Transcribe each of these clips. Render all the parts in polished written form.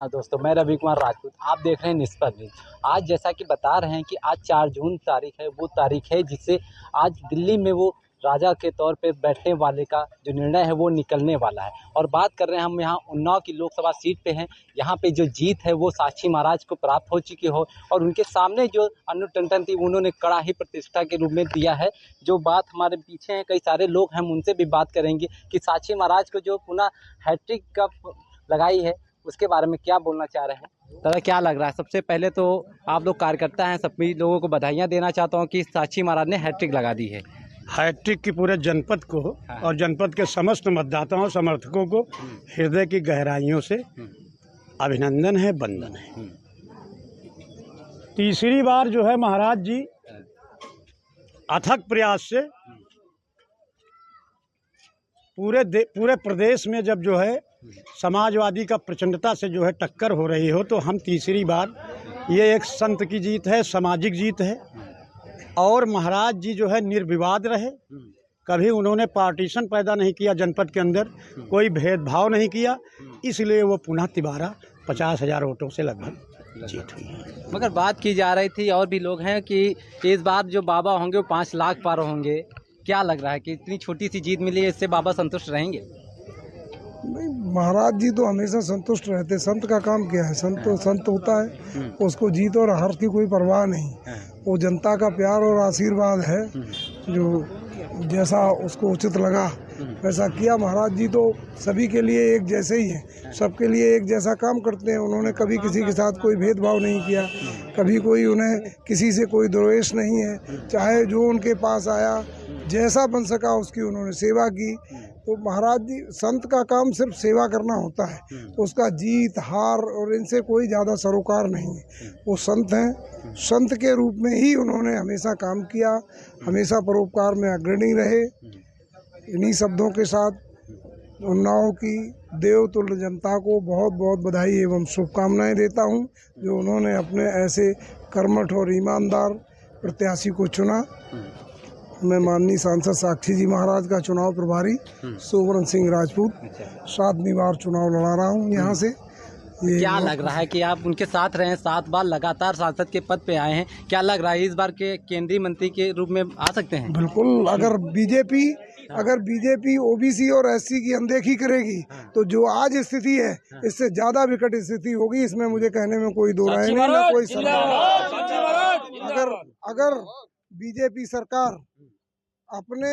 हाँ दोस्तों, मैं रवि कुमार राजपूत। आप देख रहे हैं निष्पक्ष न्यूज़। आज जैसा कि बता रहे हैं कि आज 4 जून तारीख है, वो तारीख है जिससे आज दिल्ली में वो राजा के तौर पे बैठने वाले का जो निर्णय है वो निकलने वाला है। और बात कर रहे हैं हम यहाँ उन्नाव की लोकसभा सीट पे हैं। यहाँ पे जो जीत है वो साक्षी महाराज को प्राप्त हो चुकी हो और उनके सामने जो अनु टंडन थी उन्होंने कड़ा ही प्रतिष्ठा के रूप में दिया है। जो बात हमारे पीछे हैं, कई सारे लोग हैं, हम उनसे भी बात करेंगे कि साक्षी महाराज को जो पुनः हैट्रिक कप लगाई है उसके बारे में क्या बोलना चाह रहे हैं। दादा, क्या लग रहा है? सबसे पहले तो आप लोग कार्यकर्ता हैं, सभी लोगों को बधाइयाँ देना चाहता हूँ कि साक्षी महाराज ने हैट्रिक लगा दी है। हैट्रिक की पूरे जनपद को और जनपद के समस्त मतदाताओं समर्थकों को हृदय की गहराइयों से अभिनंदन है, वंदन है। तीसरी बार जो है महाराज जी अथक प्रयास से पूरे प्रदेश में जब जो है समाजवादी का प्रचंडता से जो है टक्कर हो रही हो, तो हम तीसरी बार, ये एक संत की जीत है, सामाजिक जीत है। और महाराज जी जो है निर्विवाद रहे, कभी उन्होंने पार्टीशन पैदा नहीं किया जनपद के अंदर, कोई भेदभाव नहीं किया, इसलिए वो पुनः तिबारा 50,000 वोटों से लगभग जीत हुई है। मगर बात की जा रही थी, और भी लोग हैं, कि इस बार जो बाबा होंगे वो 5 लाख पार होंगे। क्या लग रहा है कि इतनी छोटी सी जीत मिली है, इससे बाबा संतुष्ट रहेंगे? नहीं, महाराज जी तो हमेशा संतुष्ट रहते। संत का काम क्या है? संत तो संत होता है, उसको जीत और हार की कोई परवाह नहीं। वो जनता का प्यार और आशीर्वाद है, जो जैसा उसको उचित लगा वैसा किया। महाराज जी तो सभी के लिए एक जैसे ही हैं, सबके लिए एक जैसा काम करते हैं। उन्होंने कभी किसी के साथ कोई भेदभाव नहीं किया, कभी कोई उन्हें किसी से कोई द्वेष नहीं है। चाहे जो उनके पास आया, जैसा बन सका उसकी उन्होंने सेवा की। तो महाराज जी, संत का काम सिर्फ सेवा करना होता है, तो उसका जीत हार और इनसे कोई ज़्यादा सरोकार नहीं है। वो संत हैं, संत के रूप में ही उन्होंने हमेशा काम किया, हमेशा परोपकार में अग्रणी रहे। इन्हीं शब्दों के साथ उन्नाव की देवतुल्य जनता को बहुत बहुत बधाई एवं शुभकामनाएं देता हूं, जो उन्होंने अपने ऐसे कर्मठ और ईमानदार प्रत्याशी को चुना। मैं माननीय सांसद साक्षी जी महाराज का चुनाव प्रभारी सुवर्ण सिंह राजपूत 7वीं बार चुनाव लड़ा रहा हूँ यहाँ से। क्या लग रहा है कि आप उनके साथ रहे, 7 बार लगातार सांसद के पद पे आए हैं, क्या लग रहा है इस बार के केंद्रीय मंत्री के रूप में आ सकते हैं? बिल्कुल। अगर बीजेपी ओबीसी और एससी की अनदेखी करेगी तो जो आज स्थिति है इससे ज्यादा विकट स्थिति होगी। इसमें मुझे कहने में कोई दो राय नहीं, ना कोई सरकार। अगर बीजेपी सरकार अपने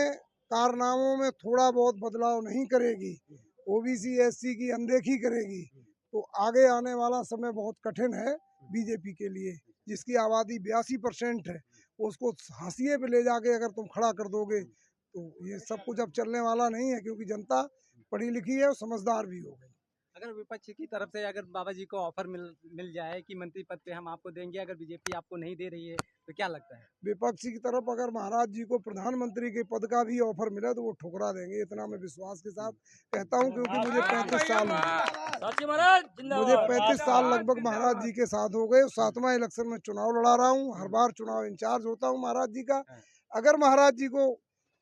कारनामों में थोड़ा बहुत बदलाव नहीं करेगी, ओबीसी एससी की अनदेखी करेगी, तो आगे आने वाला समय बहुत कठिन है बीजेपी के लिए। जिसकी आबादी 82% है, उसको हाशिए पे ले जाके अगर तुम खड़ा कर दोगे तो ये सब कुछ अब चलने वाला नहीं है, क्योंकि जनता पढ़ी लिखी है और समझदार भी हो गई। अगर विपक्ष की तरफ से अगर बाबा जी को ऑफर मिल जाए कि मंत्री पद पे हम आपको देंगे, अगर बीजेपी आपको नहीं दे रही है, तो क्या लगता है? विपक्ष की तरफ अगर महाराज जी को प्रधानमंत्री के पद का भी ऑफर मिला तो वो ठुकरा देंगे, इतना मैं विश्वास के साथ कहता हूं। क्योंकि मुझे 35 साल लगभग महाराज जी के साथ हो गए। 7वां इलेक्शन में चुनाव लड़ा रहा हूँ, हर बार चुनाव इंचार्ज होता हूँ महाराज जी का। अगर महाराज जी को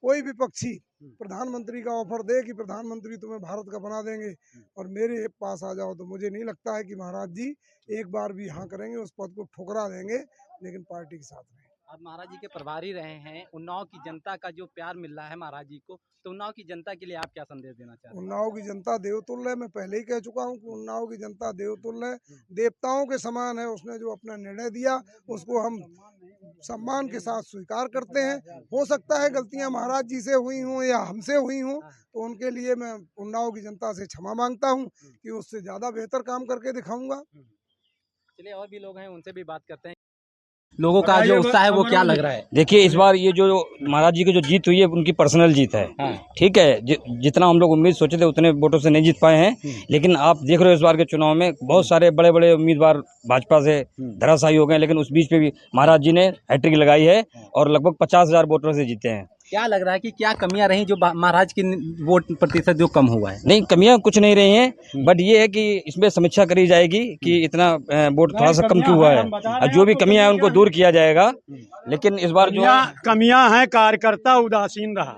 कोई विपक्षी प्रधानमंत्री का ऑफर दे कि प्रधानमंत्री तुम्हें भारत का बना देंगे और मेरे पास आ जाओ, तो मुझे नहीं लगता है कि महाराज जी एक बार भी हाँ करेंगे। उस पद को ठुकरा देंगे, लेकिन पार्टी के साथ रहेंगे। आप महाराज जी के प्रभारी रहे हैं, उन्नाव की जनता का जो प्यार मिल रहा है महाराज जी को, तो उन्नाव की जनता के लिए आप क्या संदेश देना चाहते हैं? उन्नाव की जनता देवतुल्य है। मैं पहले ही कह चुका हूँ कि उन्नाव की जनता देवतुल्य है, देवताओं के समान है। उसने जो अपना निर्णय दिया उसको हम सम्मान के साथ स्वीकार करते हैं। हो सकता है गलतियां महाराज जी से हुई हों या हमसे हुई हों, तो उनके लिए मैं उन्नाव की जनता से क्षमा मांगता हूं कि उससे ज्यादा बेहतर काम करके दिखाऊंगा। चलिए, और भी लोग हैं, उनसे भी बात करते हैं। लोगों का जो उत्साह है वो क्या लग रहा है? देखिए, इस बार ये जो महाराज जी की जो जीत हुई है उनकी पर्सनल जीत है। ठीक है, जितना हम लोग उम्मीद सोचे थे उतने वोटों से नहीं जीत पाए हैं, लेकिन आप देख रहे हो इस बार के चुनाव में बहुत सारे बड़े बड़े उम्मीदवार भाजपा से धराशायी हो गए, लेकिन उस बीच पे भी महाराज जी ने हैट्रिक लगाई है और लगभग 50,000 वोटों से जीते हैं। क्या लग रहा है कि क्या कमियां रही जो महाराज की वोट प्रतिशत जो कम हुआ है? नहीं, कमियां कुछ नहीं रही हैं, बट ये है कि इसमें समीक्षा करी जाएगी कि इतना वोट थोड़ा सा कम क्यों हुआ है, और जो भी कमियां हैं उनको दूर किया जाएगा। लेकिन इस बार जो कमियां हैं, कार्यकर्ता उदासीन रहा।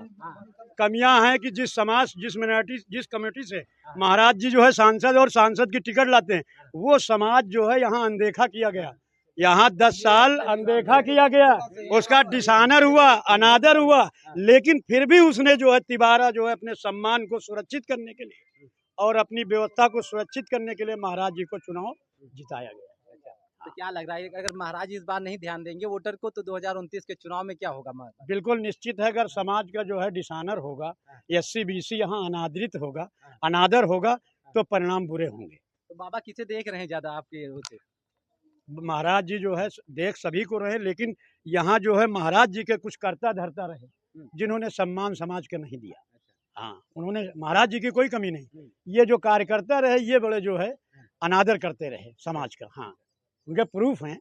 कमियां हैं कि जिस समाज, जिस मिनोरिटी, जिस कमेटी से महाराज जी जो है सांसद और सांसद की टिकट लाते हैं, वो समाज जो है यहाँ अनदेखा किया गया। यहाँ 10 साल अनदेखा किया गया, उसका डिसऑनर हुआ, अनादर हुआ, लेकिन फिर भी उसने जो है तिबारा जो है अपने सम्मान को सुरक्षित करने के लिए और अपनी व्यवस्था को सुरक्षित करने के लिए महाराज जी को चुनाव जिताया गया। तो क्या लग रहा है अगर महाराज इस बार नहीं ध्यान देंगे वोटर को तो 2029 के चुनाव में क्या होगा? बिल्कुल निश्चित है, अगर समाज का जो है डिसऑनर होगा, SC BC यहाँ अनादरित होगा, अनादर होगा, तो परिणाम बुरे होंगे। तो बाबा किसे देख रहे हैं ज्यादा आपके वो से? महाराज जी जो है देख सभी को रहे, लेकिन यहाँ जो है महाराज जी के कुछ करता धरता रहे जिन्होंने सम्मान समाज के नहीं दिया। हाँ, उन्होंने, महाराज जी की कोई कमी नहीं, ये जो कार्यकर्ता रहे ये बड़े जो है अनादर करते रहे समाज का। हाँ, उनके प्रूफ हैं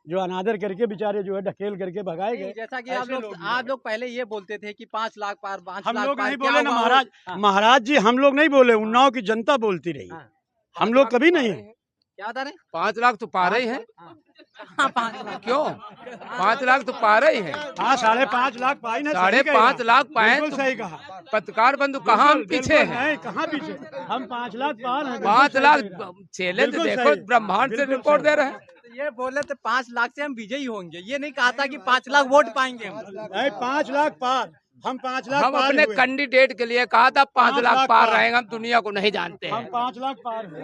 जो अनादर करके बेचारे जो है ढकेल करके भगाए गए। जैसा कि आप लोग पहले ये बोलते थे कि 5 लाख पार, 5 हम लाख लोग पार, नहीं क्या बोले ना हुआ? महाराज, महाराज जी हम लोग नहीं बोले, उन्नाव की जनता बोलती रही, हम लोग कभी नहीं। क्या बता रहे? 5 लाख तो पा रहे हैं। 5 लाख क्यों? 5 लाख तो पा रहे हैं। हाँ, 5.5 लाख पाई ना, 5.5 लाख पाए बिल्कुल तो सही कहा। पत्रकार बंधु कहाँ हम पीछे हैं? नहीं, कहाँ पीछे, हम 5 लाख पार हैं। 5 लाख चैलेंज बिल्कुल देखो, सही। ब्रह्मांड से बिल्कुल रिपोर्ट सही। दे रहे हैं। ये बोले थे 5 लाख से हम विजयी होंगे, ये नहीं कहा था कि 5 लाख वोट पाएंगे हम। नहीं, 5 लाख पार, हम 5 लाख हम पार अपने हुए। कैंडिडेट के लिए कहा था 5 5 लाख लाख पार पार। रहेगा, हम दुनिया को नहीं जानते हम हैं। 5 लाख पार हुए।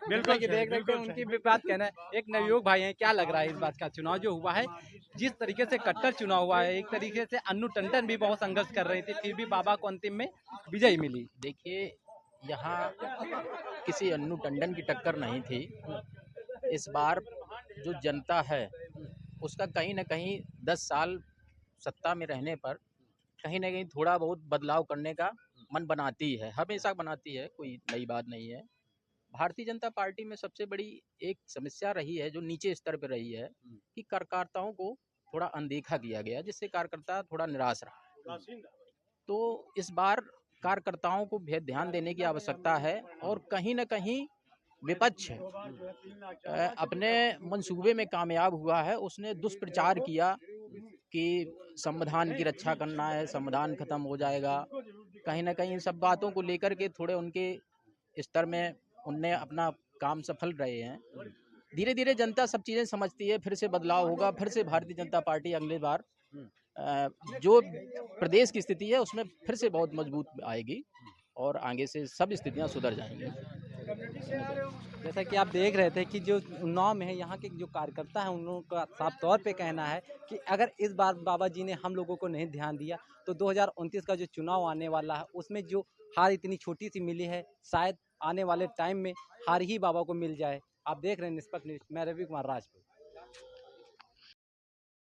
बिल्कुल कि देख रहे हैं उनकी भी बात कहना है। एक नवयुवक भाई हैं, क्या लग रहा है इस बात का चुनाव जो हुआ है, जिस तरीके से कट्टर चुनाव हुआ है, एक तरीके से अन्नू टंडन भी बहुत संघर्ष कर रही थी, फिर भी बाबा को अंतिम में विजयी मिली। देखिए, यहाँ किसी अन्नू टंडन की टक्कर नहीं थी। इस बार जो जनता है उसका कहीं ना कहीं 10 साल सत्ता में रहने पर कहीं ना कहीं थोड़ा बहुत बदलाव करने का मन बनाती है, हमेशा बनाती है, कोई नई बात नहीं है। भारतीय जनता पार्टी में सबसे बड़ी एक समस्या रही है जो नीचे स्तर पर रही है कि कार्यकर्ताओं को थोड़ा अनदेखा किया गया, जिससे कार्यकर्ता थोड़ा निराश रहा। तो इस बार कार्यकर्ताओं को ध्यान देने की आवश्यकता है और कहीं ना कहीं विपक्ष अपने मंसूबे में कामयाब हुआ है। उसने दुष्प्रचार किया कि संविधान की रक्षा करना है, संविधान खत्म हो जाएगा। कहीं ना कहीं इन सब बातों को लेकर के थोड़े उनके स्तर में उनने अपना काम सफल रहे हैं। धीरे धीरे जनता सब चीज़ें समझती है, फिर से बदलाव होगा, फिर से भारतीय जनता पार्टी अगली बार जो प्रदेश की स्थिति है उसमें फिर से बहुत मजबूत आएगी और आगे से सब स्थितियां सुधर जाएंगी। जैसा कि आप देख रहे थे कि जो उन्नाव में है, यहाँ के जो कार्यकर्ता हैं उन लोगों का साफ तौर पे कहना है कि अगर इस बार बाबा जी ने हम लोगों को नहीं ध्यान दिया तो 2029 का जो चुनाव आने वाला है उसमें जो हार इतनी छोटी सी मिली है, शायद आने वाले टाइम में हार ही बाबा को मिल जाए। आप देख रहे हैं निष्पक्ष न्यूज़, मैं रवि कुमार राजपूत।